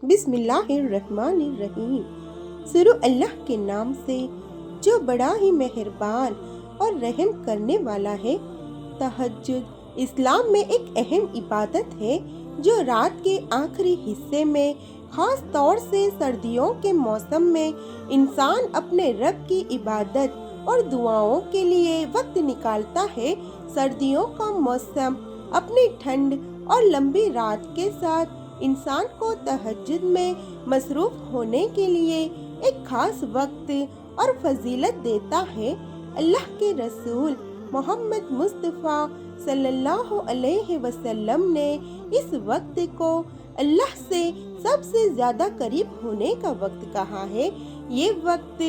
बिस्मिल्लाहिर्रहमानिर्रहीम। शुरू अल्लाह के नाम से जो बड़ा ही मेहरबान और रहम करने वाला है। तहज्जुद इस्लाम में एक अहम इबादत है जो रात के आखिरी हिस्से में, खास तौर से सर्दियों के मौसम में, इंसान अपने रब की इबादत और दुआओं के लिए वक्त निकालता है। सर्दियों का मौसम अपनी ठंड और लंबी रात के साथ इंसान को तहज्जुद में मसरूफ होने के लिए एक खास वक्त और फजीलत देता है। अल्लाह के रसूल मोहम्मद मुस्तफ़ा सल्लल्लाहु अलैहि वसल्लम ने इस वक्त को अल्लाह से सबसे ज़्यादा करीब होने का वक्त कहा है। ये वक्त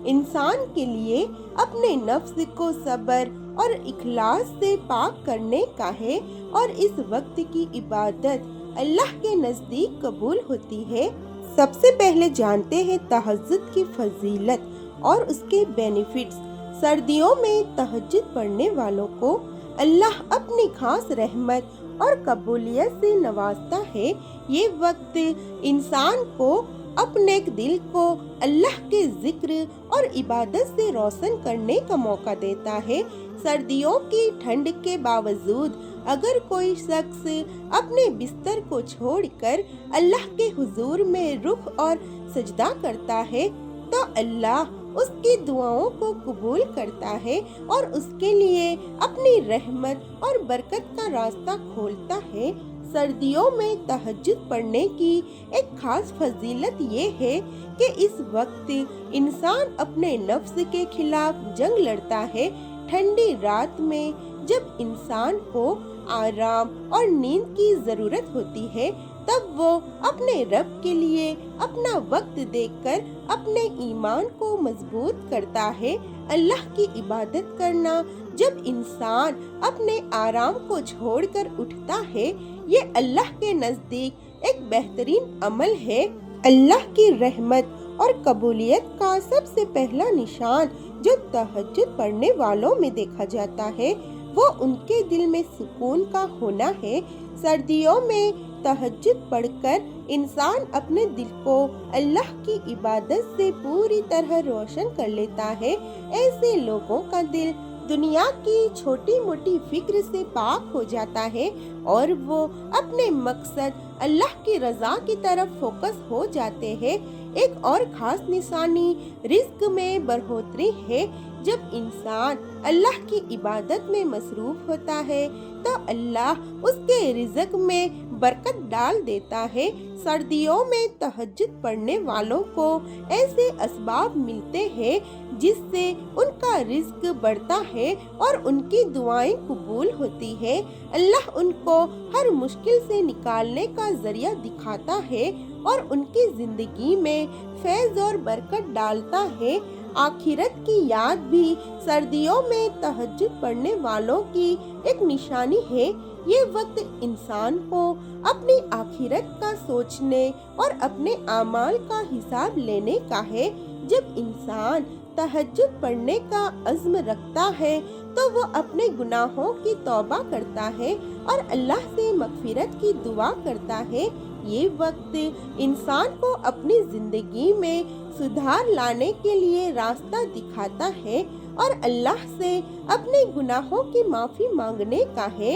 इंसान के लिए अपने नफ्स को सब्र और इखलास से पाक करने का है और इस वक्त की इबादत अल्लाह के नज़दीक कबूल होती है। सबसे पहले जानते हैं तहज्जुद की फजीलत और उसके बेनिफिट्स। सर्दियों में तहज्जुद पढ़ने वालों को अल्लाह अपनी खास रहमत और कबूलियत से नवाजता है। ये वक्त इंसान को अपने दिल को अल्लाह के जिक्र और इबादत से रोशन करने का मौका देता है। सर्दियों की ठंड के बावजूद अगर कोई शख्स अपने बिस्तर को छोड़कर अल्लाह के हुजूर में रुख और सजदा करता है तो अल्लाह उसकी दुआओं को कबूल करता है और उसके लिए अपनी रहमत और बरकत का रास्ता खोलता है। सर्दियों में तहज्जुद पढ़ने की एक खास फजीलत ये है कि इस वक्त इंसान अपने नफ्स के खिलाफ जंग लड़ता है। ठंडी रात में जब इंसान को आराम और नींद की जरूरत होती है तब वो अपने रब के लिए अपना वक्त देकर अपने ईमान को मजबूत करता है। अल्लाह की इबादत करना जब इंसान अपने आराम को छोड़कर उठता है, ये अल्लाह के नज़दीक एक बेहतरीन अमल है। अल्लाह की रहमत और कबूलियत का सबसे पहला निशान जो तहज्जुद पढ़ने वालों में देखा जाता है वो उनके दिल में सुकून का होना है। सर्दियों में तहज्जुद पढ़कर इंसान अपने दिल को अल्लाह की इबादत से पूरी तरह रोशन कर लेता है। ऐसे लोगों का दिल दुनिया की छोटी मोटी फिक्र से पाक हो जाता है और वो अपने मकसद अल्लाह की रजा की तरफ फोकस हो जाते हैं। एक और खास निशानी रिज्क में बढ़ोतरी है। जब इंसान अल्लाह की इबादत में मसरूफ होता है तो अल्लाह उसके रिज़्क में बरकत डाल देता है। सर्दियों में तहज्जुद पढ़ने वालों को ऐसे असबाब मिलते हैं जिससे उनका रिज़्क बढ़ता है और उनकी दुआएं कबूल होती है। अल्लाह उनको हर मुश्किल से निकालने का जरिया दिखाता है और उनकी जिंदगी में फैज़ और बरकत डालता है। आखिरत की याद भी सर्दियों में तहज्जुद पढ़ने वालों की एक निशानी है। ये वक्त इंसान को अपनी आखिरत का सोचने और अपने आमाल का हिसाब लेने का है। जब इंसान तहज्जुद पढ़ने का अज़्म रखता है तो वो अपने गुनाहों की तौबा करता है और अल्लाह से मग़फ़िरत की दुआ करता है। ये वक्त इंसान को अपनी जिंदगी में सुधार लाने के लिए रास्ता दिखाता है और अल्लाह से अपने गुनाहों की माफ़ी मांगने का है।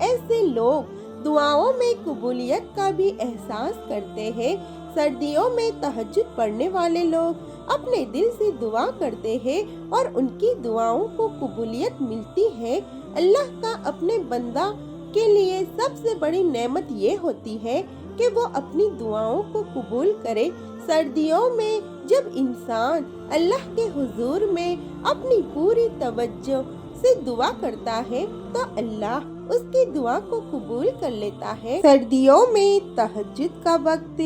ऐसे लोग दुआओं में कबूलियत का भी एहसास करते हैं। सर्दियों में तहज्जुद पढ़ने वाले लोग अपने दिल से दुआ करते हैं और उनकी दुआओं को कबूलियत मिलती है। अल्लाह का अपने बंदा के लिए सबसे बड़ी नेमत ये होती है कि वो अपनी दुआओं को कबूल करे। सर्दियों में जब इंसान अल्लाह के हुजूर में अपनी पूरी तवज्जो से दुआ करता है तो अल्लाह उसकी दुआ को कबूल कर लेता है। सर्दियों में तहज्जुद का वक्त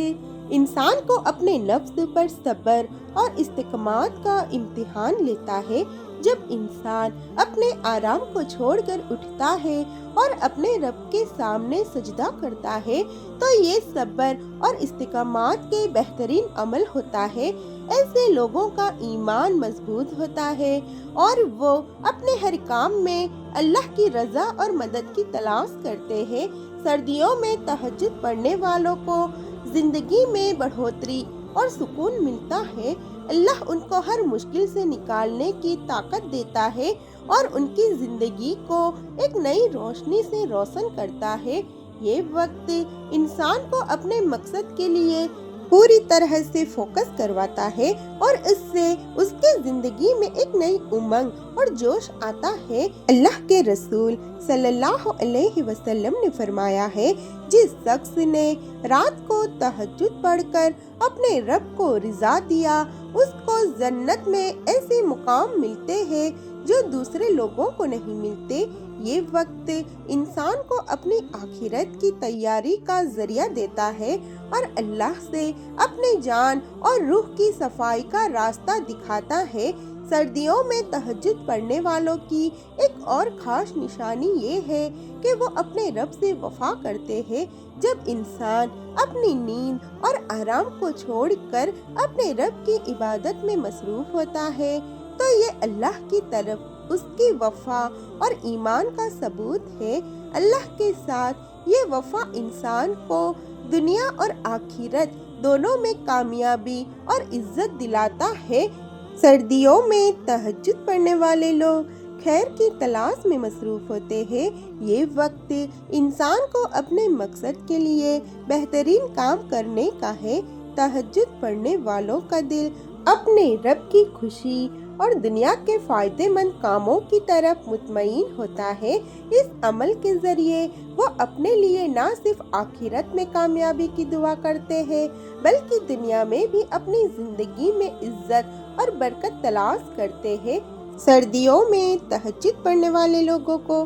इंसान को अपने नफ्स पर सब्र और इस्तिक़ामत का इम्तिहान लेता है। जब इंसान अपने आराम को छोड़कर उठता है और अपने रब के सामने सजदा करता है तो ये सब्र और इस्तिक़ामत के बेहतरीन अमल होता है। ऐसे लोगों का ईमान मजबूत होता है और वो अपने हर काम में अल्लाह की रज़ा और मदद की तलाश करते हैं। सर्दियों में तहज्जुद पढ़ने वालों को زندگی میں بڑھوتری اور سکون ملتا ہے۔ اللہ ان کو ہر مشکل سے نکالنے کی طاقت دیتا ہے اور ان کی زندگی کو ایک نئی روشنی سے روشن کرتا ہے۔ یہ وقت انسان کو اپنے مقصد کے لیے پوری طرح سے فوکس کرواتا ہے اور اس سے اس کی زندگی میں ایک نئی امنگ اور جوش آتا ہے۔ اللہ کے رسول صلی اللہ علیہ وسلم نے فرمایا ہے، جس شخص نے رات کو تہجد پڑھ کر اپنے رب کو رضا دیا، اس کو جنت میں ایسے مقام ملتے ہیں جو دوسرے لوگوں کو نہیں ملتے۔ یہ وقت انسان کو اپنی آخرت کی تیاری کا ذریعہ دیتا ہے اور اللہ سے اپنے جان اور روح کی صفائی کا راستہ دکھاتا ہے۔ سردیوں میں تہجد پڑھنے والوں کی ایک اور خاص نشانی یہ ہے کہ وہ اپنے رب سے وفا کرتے ہیں۔ جب انسان اپنی نیند اور آرام کو چھوڑ کر اپنے رب کی عبادت میں مصروف ہوتا ہے تو یہ اللہ کی طرف اس کی وفا اور ایمان کا ثبوت ہے۔ اللہ کے ساتھ یہ وفا انسان کو دنیا اور آخرت دونوں میں کامیابی اور عزت دلاتا ہے۔ سردیوں میں تہجد پڑھنے والے لوگ خیر کی تلاش میں مصروف ہوتے ہیں۔ یہ وقت انسان کو اپنے مقصد کے لیے بہترین کام کرنے کا ہے۔ تہجد پڑھنے والوں کا دل اپنے رب کی خوشی اور دنیا کے فائدے مند کاموں کی طرف مطمئن ہوتا ہے۔ اس عمل کے ذریعے وہ اپنے لیے نہ صرف آخرت میں کامیابی کی دعا کرتے ہیں بلکہ دنیا میں بھی اپنی زندگی میں عزت اور برکت تلاش کرتے ہیں۔ سردیوں میں تہجد پڑھنے والے لوگوں کو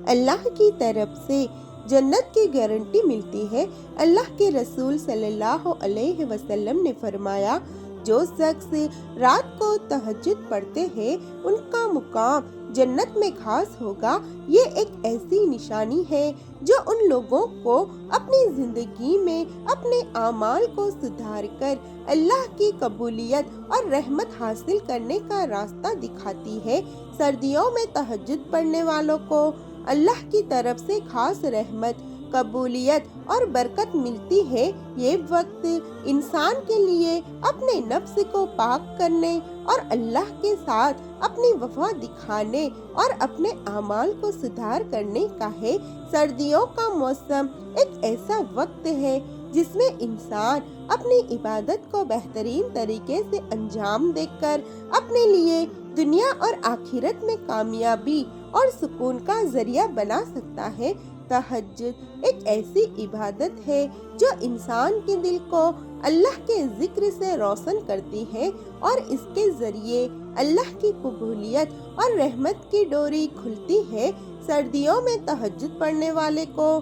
اللہ کی طرف سے جنت کی گارنٹی ملتی ہے۔ اللہ کے رسول صلی اللہ علیہ وسلم نے فرمایا، جو شخص رات کو تہجد پڑھتے ہیں ان کا مقام جنت میں خاص ہوگا۔ یہ ایک ایسی نشانی ہے جو ان لوگوں کو اپنی زندگی میں اپنے اعمال کو سدھار کر اللہ کی قبولیت اور رحمت حاصل کرنے کا راستہ دکھاتی ہے۔ سردیوں میں تہجد پڑھنے والوں کو اللہ کی طرف سے خاص رحمت، قبولیت اور برکت ملتی ہے۔ یہ وقت انسان کے لیے اپنے نفس کو پاک کرنے اور اللہ کے ساتھ اپنی وفا دکھانے اور اپنے اعمال کو سدھار کرنے کا ہے۔ سردیوں کا موسم ایک ایسا وقت ہے جس میں انسان اپنی عبادت کو بہترین طریقے سے انجام دے کر اپنے لیے دنیا اور آخرت میں کامیابی اور سکون کا ذریعہ بنا سکتا ہے۔ تہجد ایک ایسی عبادت ہے جو انسان کے دل کو اللہ کے ذکر سے روشن کرتی ہے اور اس کے ذریعے اللہ کی قبولیت اور رحمت کی ڈوری کھلتی ہے۔ سردیوں میں تہجد پڑھنے والے کو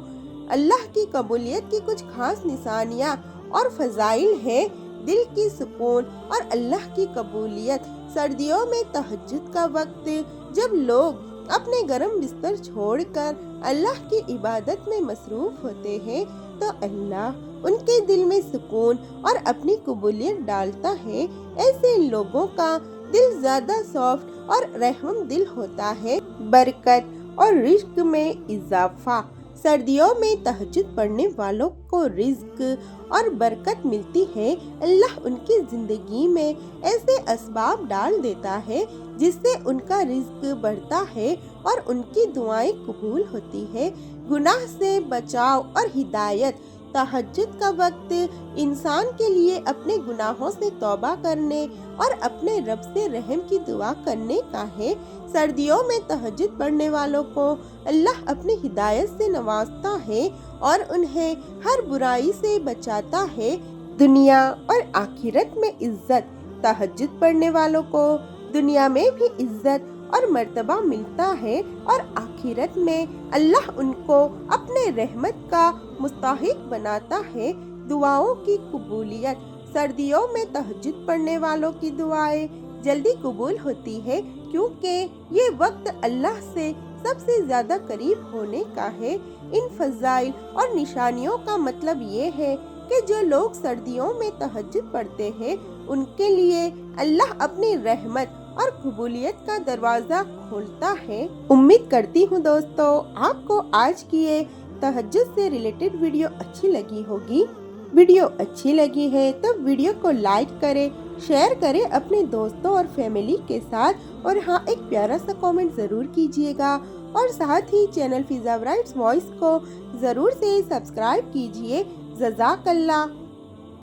اللہ کی قبولیت کی کچھ خاص نشانیاں اور فضائل ہیں۔ دل کی سکون اور اللہ کی قبولیت۔ سردیوں میں تہجد کا وقت جب لوگ اپنے گرم بستر چھوڑ کر اللہ کی عبادت میں مصروف ہوتے ہیں تو اللہ ان کے دل میں سکون اور اپنی قبولیت ڈالتا ہے۔ ایسے لوگوں کا دل زیادہ سافٹ اور رحم دل ہوتا ہے۔ برکت اور رزق میں اضافہ۔ سردیوں میں تہجد پڑھنے والوں کو رزق اور برکت ملتی ہے۔ اللہ ان کی زندگی میں ایسے اسباب ڈال دیتا ہے جس سے ان کا رزق بڑھتا ہے اور ان کی دعائیں قبول ہوتی ہے۔ گناہ سے بچاؤ اور ہدایت۔ تہجد کا وقت انسان کے لیے اپنے گناہوں سے توبہ کرنے اور اپنے رب سے رحم کی دعا کرنے کا ہے۔ سردیوں میں تہجد پڑھنے والوں کو اللہ اپنی ہدایت سے نوازتا ہے اور انہیں ہر برائی سے بچاتا ہے۔ دنیا اور آخرت میں عزت۔ تہجد پڑھنے والوں کو دنیا میں بھی عزت اور مرتبہ ملتا ہے اور آخرت میں اللہ ان کو اپنے رحمت کا مستحق بناتا ہے۔ دعاؤں کی قبولیت۔ سردیوں میں تہجد پڑھنے والوں کی دعائیں جلدی قبول ہوتی ہے کیونکہ یہ وقت اللہ سے سب سے زیادہ قریب ہونے کا ہے۔ ان فضائل اور نشانیوں کا مطلب یہ ہے کہ جو لوگ سردیوں میں تہجد پڑھتے ہیں ان کے لیے اللہ اپنی رحمت اور قبولیت کا دروازہ کھولتا ہے۔ امید کرتی ہوں دوستو آپ کو آج کی یہ تہجد سے ریلیٹڈ ویڈیو اچھی لگی ہوگی۔ वीडियो अच्छी लगी है तो वीडियो को लाइक करें, शेयर करें अपने दोस्तों और फैमिली के साथ, और हाँ, एक प्यारा सा कमेंट ज़रूर कीजिएगा, और साथ ही चैनल फिज़ा ब्राइट्स वॉइस को ज़रूर से सब्सक्राइब कीजिए। जज़ाकल्लाह।